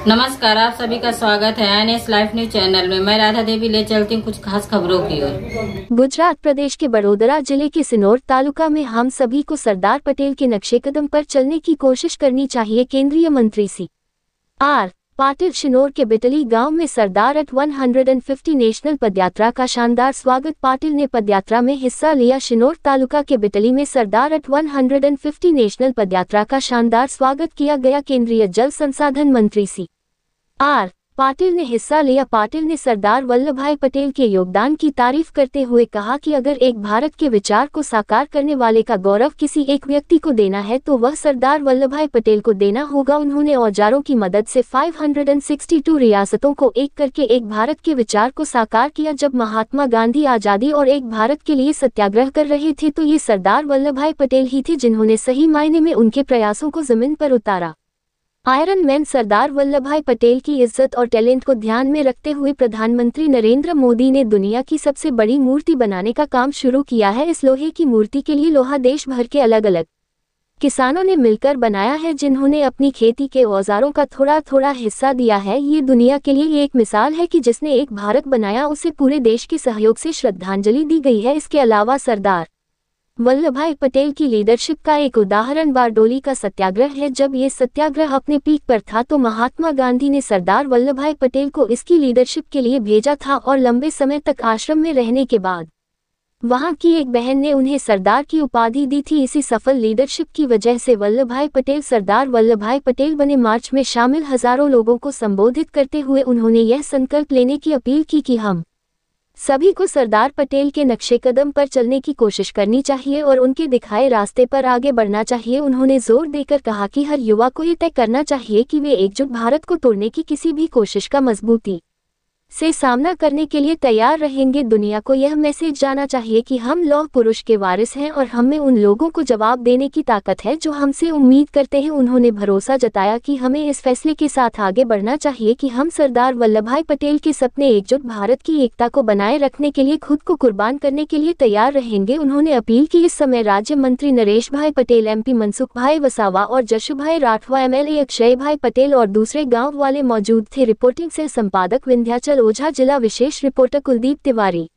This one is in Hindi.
नमस्कार, आप सभी का स्वागत है एनएस लाइव न्यूज चैनल में। मैं राधा देवी ले चलती हूँ कुछ खास खबरों की ओर। गुजरात प्रदेश के बड़ोदरा जिले के सिनोर तालुका में हम सभी को सरदार पटेल के नक्शे कदम पर चलने की कोशिश करनी चाहिए। केंद्रीय मंत्री C.R. पाटिल शिनोर के बिटली गांव में सरदार एट 150 नेशनल पदयात्रा का शानदार स्वागत। पाटिल ने पदयात्रा में हिस्सा लिया। शिनोर तालुका के बिटली में सरदार एट 150 नेशनल पदयात्रा का शानदार स्वागत किया गया। केंद्रीय जल संसाधन मंत्री C.R. पाटिल ने हिस्सा लिया। पाटिल ने सरदार वल्लभ भाई पटेल के योगदान की तारीफ करते हुए कहा कि अगर एक भारत के विचार को साकार करने वाले का गौरव किसी एक व्यक्ति को देना है तो वह सरदार वल्लभ भाई पटेल को देना होगा। उन्होंने औजारों की मदद से 562 रियासतों को एक करके एक भारत के विचार को साकार किया। जब महात्मा गांधी आजादी और एक भारत के लिए सत्याग्रह कर रहे थे तो ये सरदार वल्लभ भाई पटेल ही थे जिन्होंने सही मायने में उनके प्रयासों को जमीन पर उतारा। आयरन मैन सरदार वल्लभ भाई पटेल की इज्जत और टैलेंट को ध्यान में रखते हुए प्रधानमंत्री नरेंद्र मोदी ने दुनिया की सबसे बड़ी मूर्ति बनाने का काम शुरू किया है। इस लोहे की मूर्ति के लिए लोहा देश भर के अलग अलग किसानों ने मिलकर बनाया है, जिन्होंने अपनी खेती के औजारों का थोड़ा थोड़ा हिस्सा दिया है। ये दुनिया के लिए एक मिसाल है कि जिसने एक भारत बनाया उसे पूरे देश के सहयोग से श्रद्धांजलि दी गई है। इसके अलावा सरदार वल्लभ भाई पटेल की लीडरशिप का एक उदाहरण बारडोली का सत्याग्रह है। जब ये सत्याग्रह अपने पीक पर था तो महात्मा गांधी ने सरदार वल्लभ भाई पटेल को इसकी लीडरशिप के लिए भेजा था और लंबे समय तक आश्रम में रहने के बाद वहां की एक बहन ने उन्हें सरदार की उपाधि दी थी। इसी सफल लीडरशिप की वजह से वल्लभ भाई पटेल सरदार वल्लभ भाई पटेल बने। मार्च में शामिल हजारों लोगों को संबोधित करते हुए उन्होंने यह संकल्प लेने की अपील की कि हम सभी को सरदार पटेल के नक्शे कदम पर चलने की कोशिश करनी चाहिए और उनके दिखाए रास्ते पर आगे बढ़ना चाहिए। उन्होंने जोर देकर कहा कि हर युवा को ये तय करना चाहिए कि वे एकजुट भारत को तोड़ने की किसी भी कोशिश का मजबूती से सामना करने के लिए तैयार रहेंगे। दुनिया को यह मैसेज जाना चाहिए कि हम लौह पुरुष के वारिस हैं और हम में उन लोगों को जवाब देने की ताकत है जो हमसे उम्मीद करते हैं। उन्होंने भरोसा जताया कि हमें इस फैसले के साथ आगे बढ़ना चाहिए कि हम सरदार वल्लभ भाई पटेल के सपने एकजुट भारत की एकता को बनाए रखने के लिए खुद को कुर्बान करने के लिए तैयार रहेंगे। उन्होंने अपील की। इस समय राज्य मंत्री नरेश भाई पटेल, MP मनसुख भाई वसावा और जशु भाई राठवा, MLA अक्षय भाई पटेल और दूसरे गाँव वाले मौजूद थे। रिपोर्टिंग से संपादक विंध्याचल ओझा, जिला विशेष रिपोर्टर कुलदीप तिवारी।